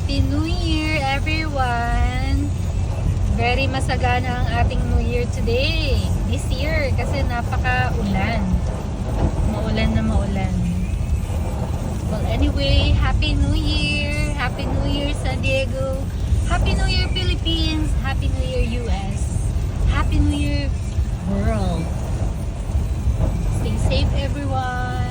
Happy New Year, everyone! Very masagana ang ating New Year today. This year, kasi napaka-ulan. Maulan na maulan. Well, anyway, Happy New Year! Happy New Year, San Diego! Happy New Year, Philippines! Happy New Year, US! Happy New Year, world! Stay safe, everyone!